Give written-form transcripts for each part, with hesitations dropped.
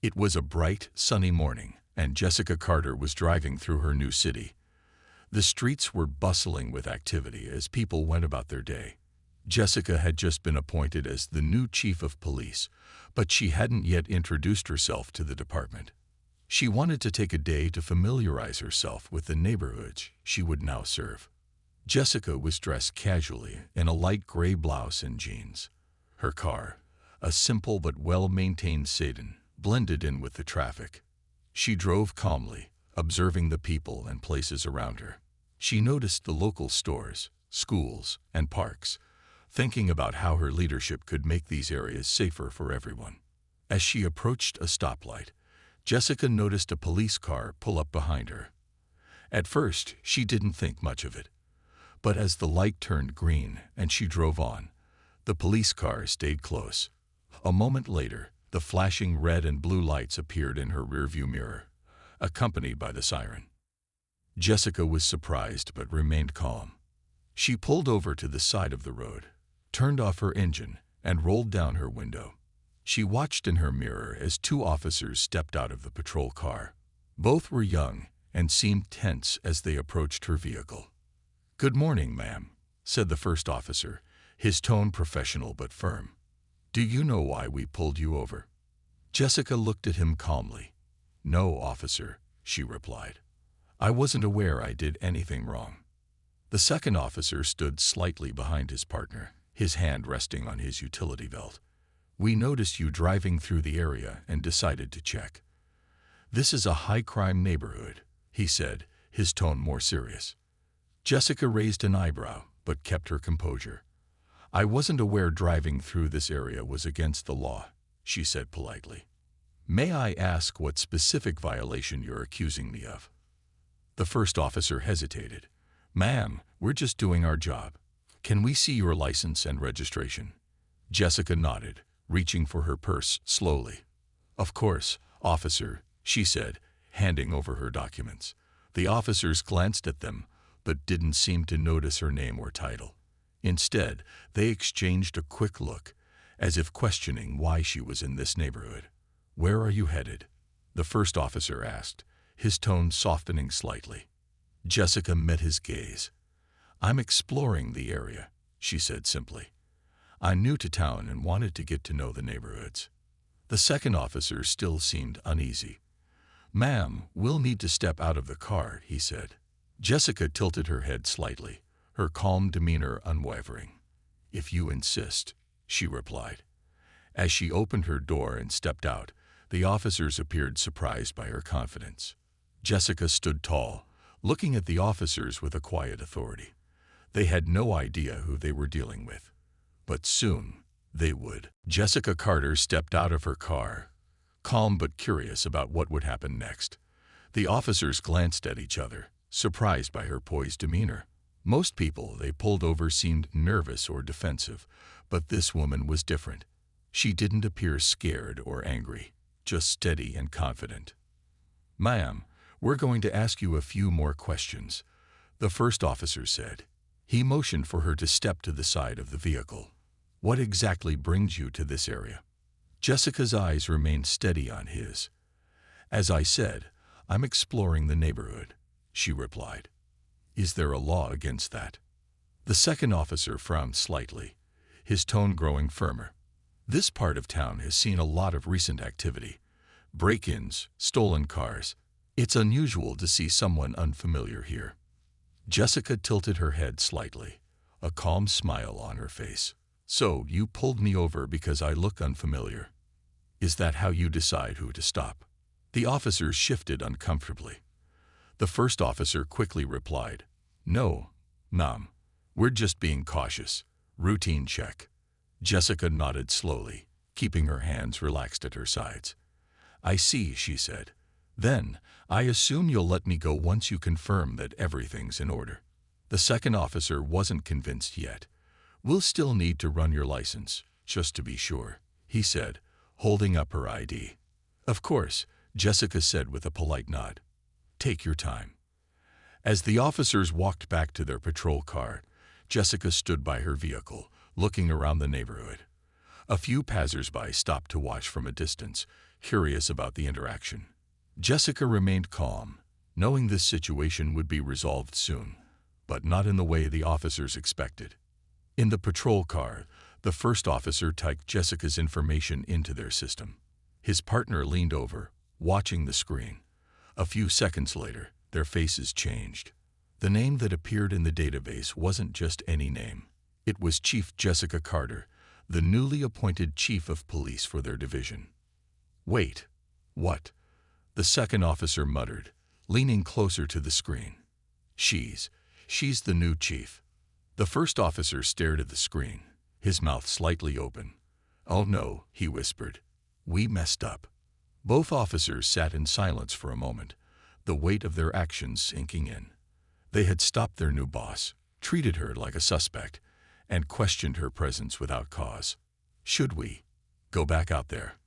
It was a bright, sunny morning, and Jessica Carter was driving through her new city. The streets were bustling with activity as people went about their day. Jessica had just been appointed as the new chief of police, but she hadn't yet introduced herself to the department. She wanted to take a day to familiarize herself with the neighborhoods she would now serve. Jessica was dressed casually in a light gray blouse and jeans. Her car, a simple but well-maintained sedan, blended in with the traffic. She drove calmly, observing the people and places around her. She noticed the local stores, schools, and parks, thinking about how her leadership could make these areas safer for everyone. As she approached a stoplight, Jessica noticed a police car pull up behind her. At first, she didn't think much of it. But as the light turned green and she drove on, the police car stayed close. A moment later, the flashing red and blue lights appeared in her rearview mirror, accompanied by the siren. Jessica was surprised but remained calm. She pulled over to the side of the road, turned off her engine, and rolled down her window. She watched in her mirror as two officers stepped out of the patrol car. Both were young and seemed tense as they approached her vehicle. "Good morning, ma'am," said the first officer, his tone professional but firm. "Do you know why we pulled you over?" Jessica looked at him calmly. "No, officer," she replied. "I wasn't aware I did anything wrong." The second officer stood slightly behind his partner, his hand resting on his utility belt. "We noticed you driving through the area and decided to check. This is a high-crime neighborhood," he said, his tone more serious. Jessica raised an eyebrow, but kept her composure. "I wasn't aware driving through this area was against the law," she said politely. "May I ask what specific violation you're accusing me of?" The first officer hesitated. "Ma'am, we're just doing our job. Can we see your license and registration?" Jessica nodded, reaching for her purse slowly. "Of course, officer," she said, handing over her documents. The officers glanced at them, but didn't seem to notice her name or title. Instead, they exchanged a quick look, as if questioning why she was in this neighborhood. "Where are you headed?" the first officer asked, his tone softening slightly. Jessica met his gaze. "I'm exploring the area," she said simply. "I'm new to town and wanted to get to know the neighborhoods." The second officer still seemed uneasy. "Ma'am, we'll need to step out of the car," he said. Jessica tilted her head slightly, her calm demeanor unwavering. "If you insist," she replied. As she opened her door and stepped out, the officers appeared surprised by her confidence. Jessica stood tall, looking at the officers with a quiet authority. They had no idea who they were dealing with. But soon, they would. Jessica Carter stepped out of her car, calm but curious about what would happen next. The officers glanced at each other, surprised by her poised demeanor. Most people they pulled over seemed nervous or defensive, but this woman was different. She didn't appear scared or angry, just steady and confident. "Ma'am, we're going to ask you a few more questions," the first officer said. He motioned for her to step to the side of the vehicle. "What exactly brings you to this area?" Jessica's eyes remained steady on his. "As I said, I'm exploring the neighborhood," she replied. "Is there a law against that?" The second officer frowned slightly, his tone growing firmer. "This part of town has seen a lot of recent activity. Break-ins, stolen cars. It's unusual to see someone unfamiliar here." Jessica tilted her head slightly, a calm smile on her face. "So, you pulled me over because I look unfamiliar. Is that how you decide who to stop?" The officers shifted uncomfortably. The first officer quickly replied, "No, ma'am. We're just being cautious. Routine check." Jessica nodded slowly, keeping her hands relaxed at her sides. "I see," she said. "Then, I assume you'll let me go once you confirm that everything's in order." The second officer wasn't convinced yet. "We'll still need to run your license, just to be sure," he said, holding up her ID. "Of course," Jessica said with a polite nod. "Take your time." As the officers walked back to their patrol car, Jessica stood by her vehicle, looking around the neighborhood. A few passers-by stopped to watch from a distance, curious about the interaction. Jessica remained calm, knowing this situation would be resolved soon, but not in the way the officers expected. In the patrol car, the first officer typed Jessica's information into their system. His partner leaned over, watching the screen. A few seconds later, their faces changed. The name that appeared in the database wasn't just any name. It was Chief Jessica Carter, the newly appointed chief of police for their division. "Wait, what?" the second officer muttered, leaning closer to the screen. She's the new chief." The first officer stared at the screen, his mouth slightly open. "Oh no," he whispered. "We messed up." Both officers sat in silence for a moment, the weight of their actions sinking in. They had stopped their new boss, treated her like a suspect, and questioned her presence without cause. "Should we go back out there?"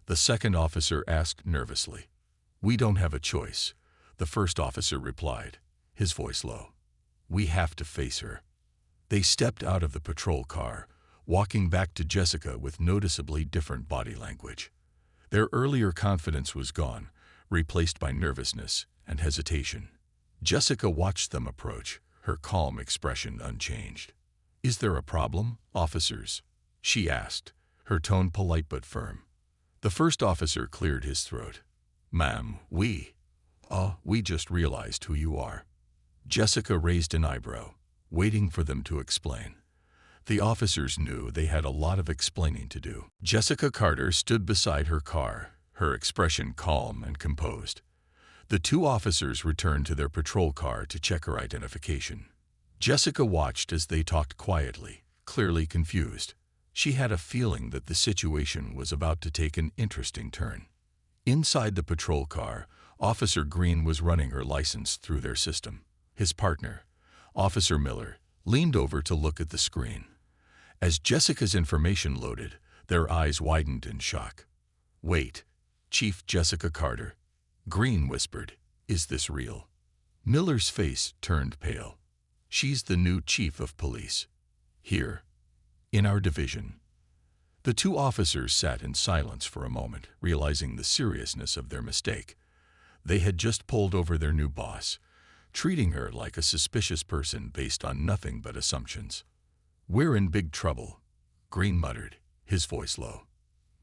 the second officer asked nervously. "We don't have a choice," the first officer replied, his voice low. "We have to face her." They stepped out of the patrol car, walking back to Jessica with noticeably different body language. Their earlier confidence was gone, replaced by nervousness and hesitation. Jessica watched them approach, her calm expression unchanged. "Is there a problem, officers?" she asked, her tone polite but firm. The first officer cleared his throat. "Ma'am, we just realized who you are." Jessica raised an eyebrow, waiting for them to explain. The officers knew they had a lot of explaining to do. Jessica Carter stood beside her car, her expression calm and composed. The two officers returned to their patrol car to check her identification. Jessica watched as they talked quietly, clearly confused. She had a feeling that the situation was about to take an interesting turn. Inside the patrol car, Officer Green was running her license through their system. His partner, Officer Miller, leaned over to look at the screen. As Jessica's information loaded, their eyes widened in shock. "Wait, Chief Jessica Carter," Green whispered. "Is this real?" Miller's face turned pale. "She's the new chief of police. Here, in our division." The two officers sat in silence for a moment, realizing the seriousness of their mistake. They had just pulled over their new boss, treating her like a suspicious person based on nothing but assumptions. "We're in big trouble," Green muttered, his voice low.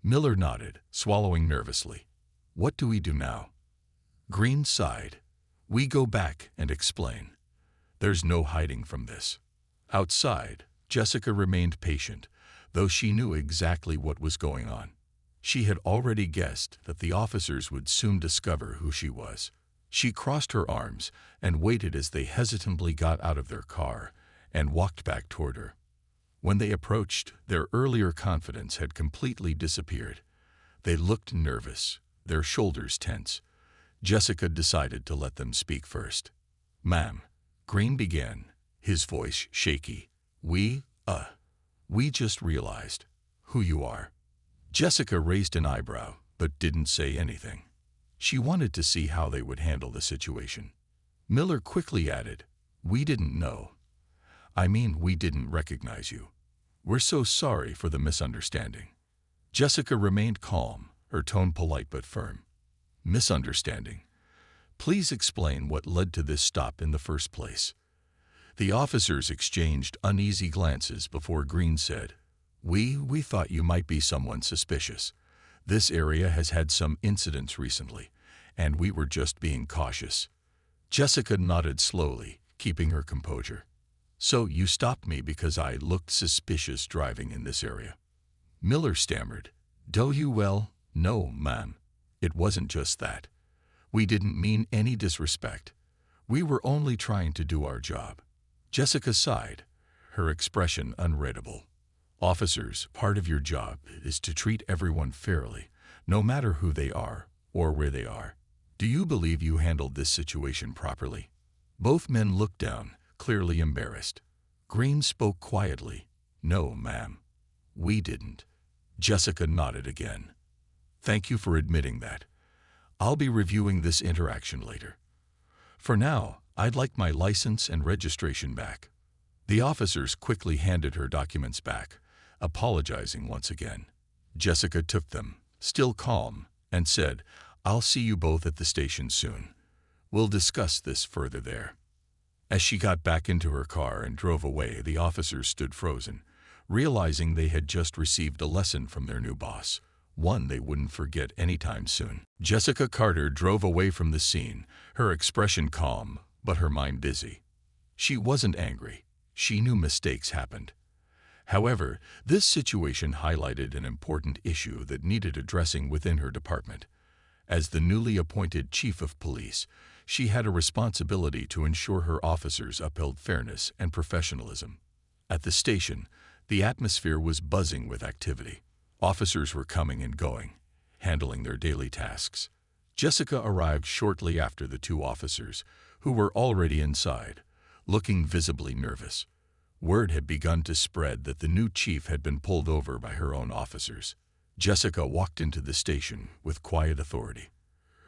Miller nodded, swallowing nervously. "What do we do now?" Green sighed. "We go back and explain. There's no hiding from this." Outside, Jessica remained patient, though she knew exactly what was going on. She had already guessed that the officers would soon discover who she was. She crossed her arms and waited as they hesitantly got out of their car and walked back toward her. When they approached, their earlier confidence had completely disappeared. They looked nervous, their shoulders tense. Jessica decided to let them speak first. "Ma'am," Green began, his voice shaky, We just realized who you are." Jessica raised an eyebrow, but didn't say anything. She wanted to see how they would handle the situation. Miller quickly added, "We didn't know. We didn't recognize you. We're so sorry for the misunderstanding." Jessica remained calm, her tone polite but firm. "Misunderstanding? Please explain what led to this stop in the first place." The officers exchanged uneasy glances before Green said, We thought you might be someone suspicious. This area has had some incidents recently, and we were just being cautious." Jessica nodded slowly, keeping her composure. "So you stopped me because I looked suspicious driving in this area?" Miller stammered, "Do you? Well, no, ma'am. It wasn't just that. We didn't mean any disrespect. We were only trying to do our job." Jessica sighed, her expression unreadable. "Officers, part of your job is to treat everyone fairly, no matter who they are or where they are. Do you believe you handled this situation properly?" Both men looked down, clearly embarrassed. Green spoke quietly, "No, ma'am. We didn't." Jessica nodded again. "Thank you for admitting that. I'll be reviewing this interaction later. For now, I'd like my license and registration back." The officers quickly handed her documents back, apologizing once again. Jessica took them, still calm, and said, "I'll see you both at the station soon. We'll discuss this further there." As she got back into her car and drove away, the officers stood frozen, realizing they had just received a lesson from their new boss, one they wouldn't forget anytime soon. Jessica Carter drove away from the scene, her expression calm, but her mind busy. She wasn't angry. She knew mistakes happened. However, this situation highlighted an important issue that needed addressing within her department. As the newly appointed chief of police, she had a responsibility to ensure her officers upheld fairness and professionalism. At the station, the atmosphere was buzzing with activity. Officers were coming and going, handling their daily tasks. Jessica arrived shortly after the two officers, who were already inside, looking visibly nervous. Word had begun to spread that the new chief had been pulled over by her own officers. Jessica walked into the station with quiet authority.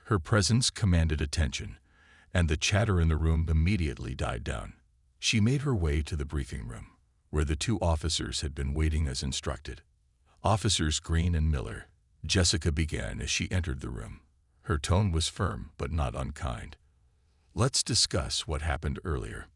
Her presence commanded attention, and the chatter in the room immediately died down. She made her way to the briefing room, where the two officers had been waiting as instructed. "Officers Green and Miller," Jessica began as she entered the room. Her tone was firm but not unkind. "Let's discuss what happened earlier."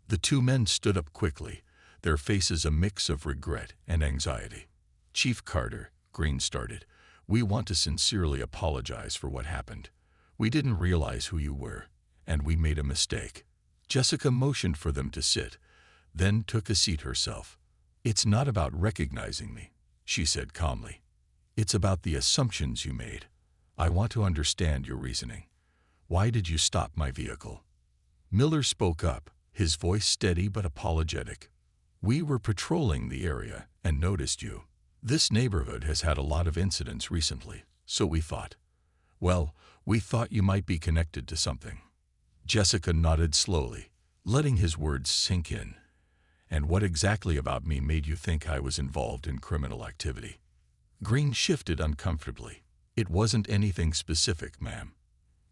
The two men stood up quickly, their faces a mix of regret and anxiety. "Chief Carter," Green started, "we want to sincerely apologize for what happened. We didn't realize who you were, and we made a mistake." Jessica motioned for them to sit, then took a seat herself. "It's not about recognizing me," she said calmly. "It's about the assumptions you made. I want to understand your reasoning. Why did you stop my vehicle?" Miller spoke up, his voice steady but apologetic. "We were patrolling the area and noticed you. This neighborhood has had a lot of incidents recently, so we thought you might be connected to something." Jessica nodded slowly, letting his words sink in. "And what exactly about me made you think I was involved in criminal activity?" Green shifted uncomfortably. "It wasn't anything specific, ma'am.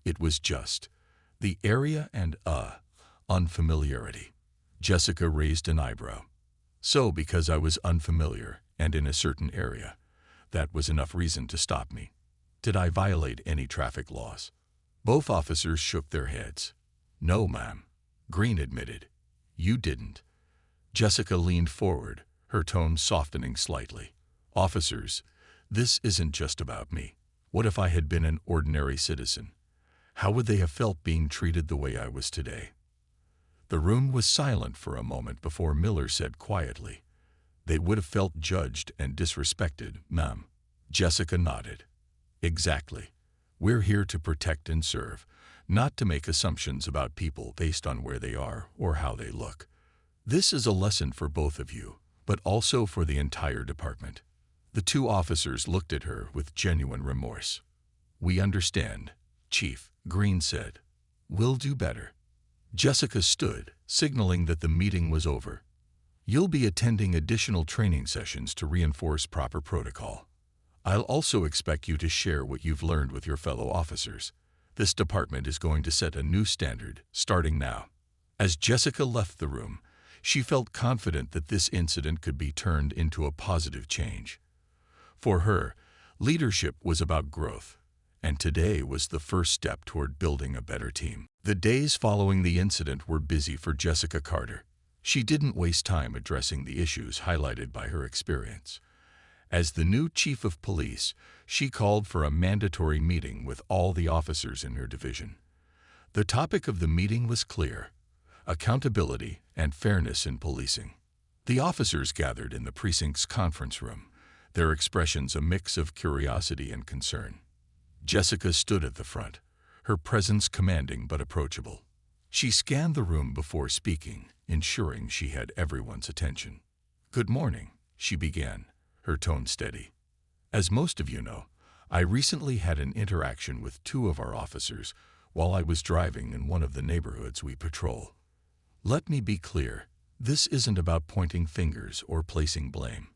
It was just the area and unfamiliarity." Jessica raised an eyebrow. "So because I was unfamiliar and in a certain area, that was enough reason to stop me? Did I violate any traffic laws?" Both officers shook their heads. "No, ma'am," Green admitted. "You didn't." Jessica leaned forward, her tone softening slightly. "Officers, this isn't just about me. What if I had been an ordinary citizen? How would they have felt being treated the way I was today?" The room was silent for a moment before Miller said quietly, "They would have felt judged and disrespected, ma'am." Jessica nodded. "Exactly. We're here to protect and serve, not to make assumptions about people based on where they are or how they look. This is a lesson for both of you, but also for the entire department." The two officers looked at her with genuine remorse. "We understand, Chief," Green said. "We'll do better." Jessica stood, signaling that the meeting was over. "You'll be attending additional training sessions to reinforce proper protocol. I'll also expect you to share what you've learned with your fellow officers. This department is going to set a new standard, starting now." As Jessica left the room, she felt confident that this incident could be turned into a positive change. For her, leadership was about growth, and today was the first step toward building a better team. The days following the incident were busy for Jessica Carter. She didn't waste time addressing the issues highlighted by her experience. As the new chief of police, she called for a mandatory meeting with all the officers in her division. The topic of the meeting was clear: accountability and fairness in policing. The officers gathered in the precinct's conference room, their expressions a mix of curiosity and concern. Jessica stood at the front, her presence commanding but approachable. She scanned the room before speaking, ensuring she had everyone's attention. "Good morning," she began, her tone steady. "As most of you know, I recently had an interaction with two of our officers while I was driving in one of the neighborhoods we patrol. Let me be clear, this isn't about pointing fingers or placing blame.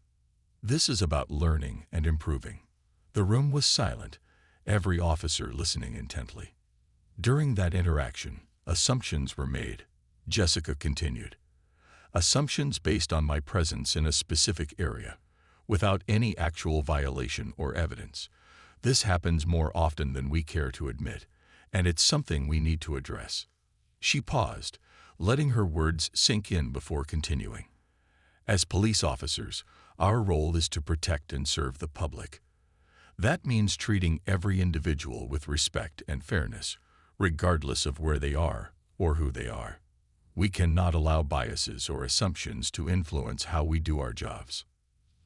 This is about learning and improving." The room was silent, every officer listening intently. "During that interaction, assumptions were made," Jessica continued. "Assumptions based on my presence in a specific area, without any actual violation or evidence. This happens more often than we care to admit, and it's something we need to address." She paused, letting her words sink in before continuing. "As police officers, our role is to protect and serve the public. That means treating every individual with respect and fairness, regardless of where they are or who they are. We cannot allow biases or assumptions to influence how we do our jobs."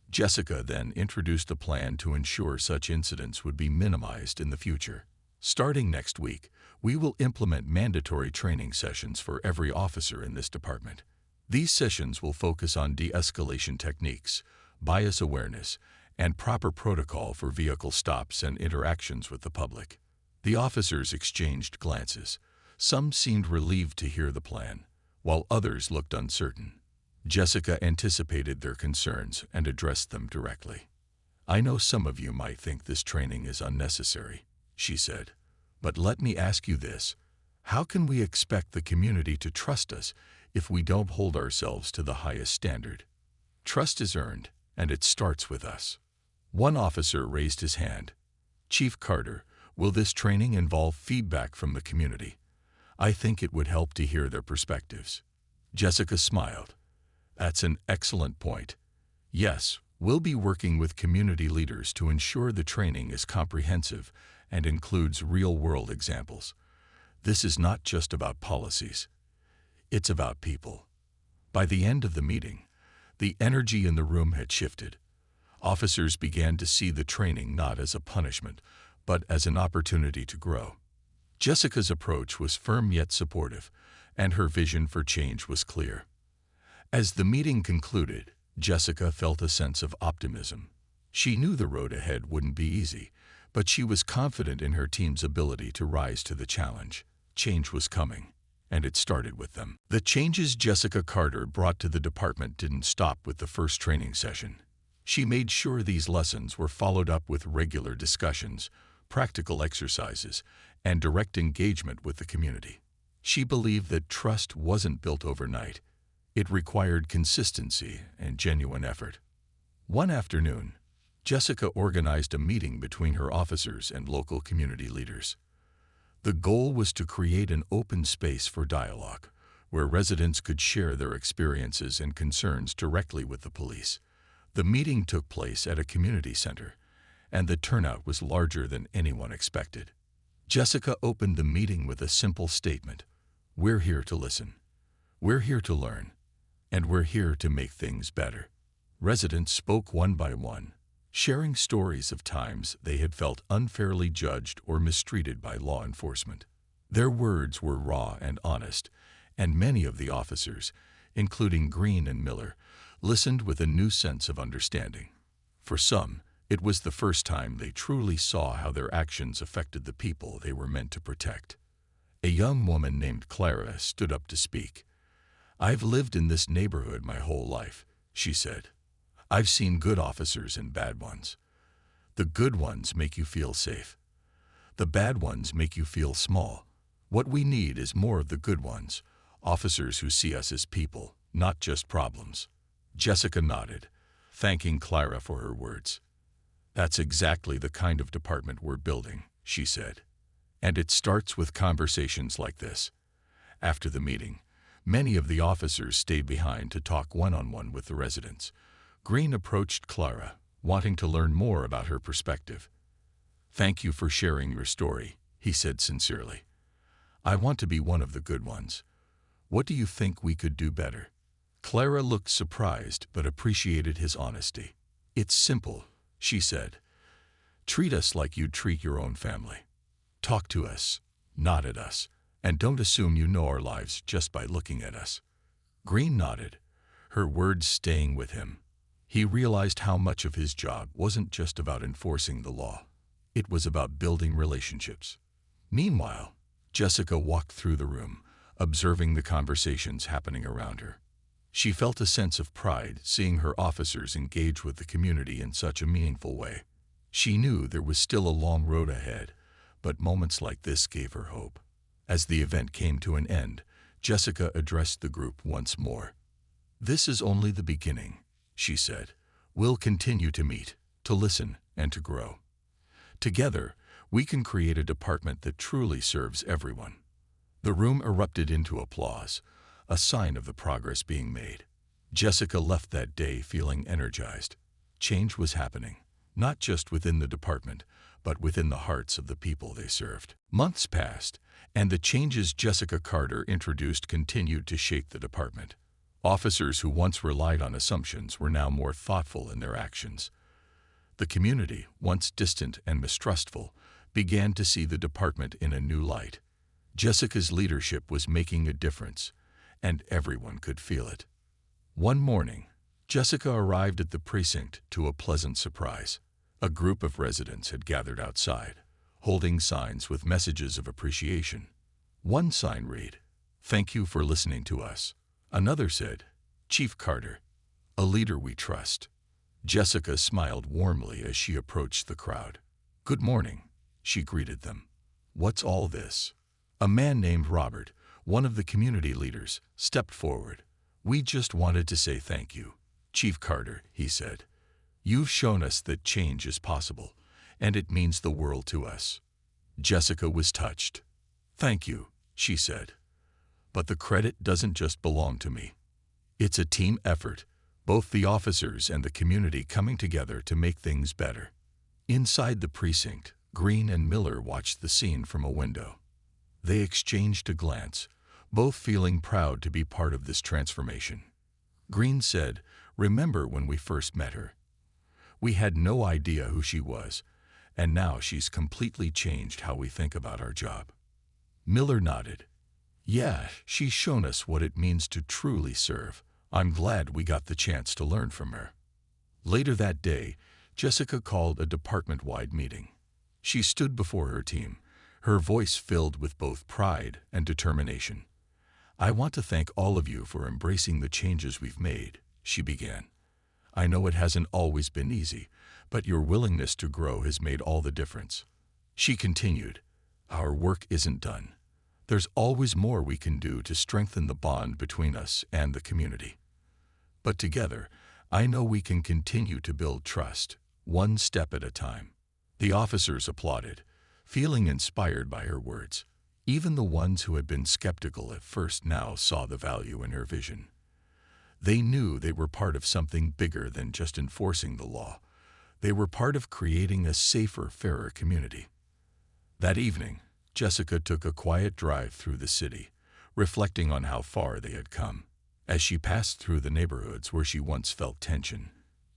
Jessica then introduced a plan to ensure such incidents would be minimized in the future. "Starting next week, we will implement mandatory training sessions for every officer in this department. These sessions will focus on de-escalation techniques, bias awareness, and proper protocol for vehicle stops and interactions with the public." The officers exchanged glances. Some seemed relieved to hear the plan, while others looked uncertain. Jessica anticipated their concerns and addressed them directly. "I know some of you might think this training is unnecessary," she said, "but let me ask you this. How can we expect the community to trust us if we don't hold ourselves to the highest standard? Trust is earned, and it starts with us." One officer raised his hand. "Chief Carter, will this training involve feedback from the community? I think it would help to hear their perspectives." Jessica smiled. "That's an excellent point. Yes, we'll be working with community leaders to ensure the training is comprehensive and includes real-world examples. This is not just about policies. It's about people." By the end of the meeting, the energy in the room had shifted. Officers began to see the training not as a punishment, but as an opportunity to grow. Jessica's approach was firm yet supportive, and her vision for change was clear. As the meeting concluded, Jessica felt a sense of optimism. She knew the road ahead wouldn't be easy, but she was confident in her team's ability to rise to the challenge. Change was coming, and it started with them. The changes Jessica Carter brought to the department didn't stop with the first training session. She made sure these lessons were followed up with regular discussions, practical exercises, and direct engagement with the community. She believed that trust wasn't built overnight. It required consistency and genuine effort. One afternoon, Jessica organized a meeting between her officers and local community leaders. The goal was to create an open space for dialogue, where residents could share their experiences and concerns directly with the police. The meeting took place at a community center, and the turnout was larger than anyone expected. Jessica opened the meeting with a simple statement: "We're here to listen. We're here to learn. And we're here to make things better." Residents spoke one by one, sharing stories of times they had felt unfairly judged or mistreated by law enforcement. Their words were raw and honest, and many of the officers, including Green and Miller, listened with a new sense of understanding. For some, it was the first time they truly saw how their actions affected the people they were meant to protect. A young woman named Clara stood up to speak. "I've lived in this neighborhood my whole life," she said. "I've seen good officers and bad ones. The good ones make you feel safe. The bad ones make you feel small. What we need is more of the good ones, officers who see us as people, not just problems." Jessica nodded, thanking Clara for her words. "That's exactly the kind of department we're building," she said. "And it starts with conversations like this." After the meeting, many of the officers stayed behind to talk one-on-one with the residents. Green approached Clara, wanting to learn more about her perspective. "Thank you for sharing your story," he said sincerely. "I want to be one of the good ones. What do you think we could do better?" Clara looked surprised but appreciated his honesty. "It's simple," she said. "Treat us like you'd treat your own family. Talk to us, not at us, and don't assume you know our lives just by looking at us." Green nodded, her words staying with him. He realized how much of his job wasn't just about enforcing the law. It was about building relationships. Meanwhile, Jessica walked through the room, observing the conversations happening around her. She felt a sense of pride seeing her officers engage with the community in such a meaningful way. She knew there was still a long road ahead, but moments like this gave her hope. As the event came to an end, Jessica addressed the group once more. "This is only the beginning," she said. "We'll continue to meet, to listen, and to grow. Together, we can create a department that truly serves everyone." The room erupted into applause, a sign of the progress being made. Jessica left that day feeling energized. Change was happening, not just within the department, but within the hearts of the people they served. Months passed, and the changes Jessica Carter introduced continued to shake the department. Officers who once relied on assumptions were now more thoughtful in their actions. The community, once distant and mistrustful, began to see the department in a new light. Jessica's leadership was making a difference, and everyone could feel it. One morning, Jessica arrived at the precinct to a pleasant surprise. A group of residents had gathered outside, holding signs with messages of appreciation. One sign read, "Thank you for listening to us." Another said, "Chief Carter, a leader we trust." Jessica smiled warmly as she approached the crowd. "Good morning," she greeted them. "What's all this?" A man named Robert, one of the community leaders, stepped forward. "We just wanted to say thank you, Chief Carter," he said. "You've shown us that change is possible, and it means the world to us." Jessica was touched. "Thank you," she said. "But the credit doesn't just belong to me. It's a team effort, both the officers and the community coming together to make things better." Inside the precinct, Green and Miller watched the scene from a window. They exchanged a glance, both feeling proud to be part of this transformation. Green said, "Remember when we first met her? We had no idea who she was, and now she's completely changed how we think about our job." Miller nodded. "Yeah, she's shown us what it means to truly serve. I'm glad we got the chance to learn from her." Later that day, Jessica called a department-wide meeting. She stood before her team, her voice filled with both pride and determination. "I want to thank all of you for embracing the changes we've made," she began. "I know it hasn't always been easy, but your willingness to grow has made all the difference." She continued, "Our work isn't done. There's always more we can do to strengthen the bond between us and the community. But together, I know we can continue to build trust, one step at a time." The officers applauded, feeling inspired by her words. Even the ones who had been skeptical at first now saw the value in her vision. They knew they were part of something bigger than just enforcing the law. They were part of creating a safer, fairer community. That evening, Jessica took a quiet drive through the city, reflecting on how far they had come. As she passed through the neighborhoods where she once felt tension,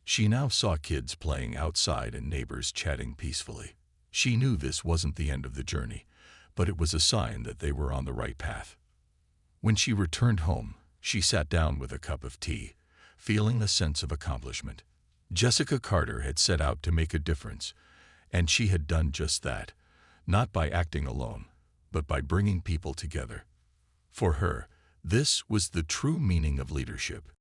she now saw kids playing outside and neighbors chatting peacefully. She knew this wasn't the end of the journey, but it was a sign that they were on the right path. When she returned home, she sat down with a cup of tea, feeling a sense of accomplishment. Jessica Carter had set out to make a difference, and she had done just that, not by acting alone, but by bringing people together. For her, this was the true meaning of leadership.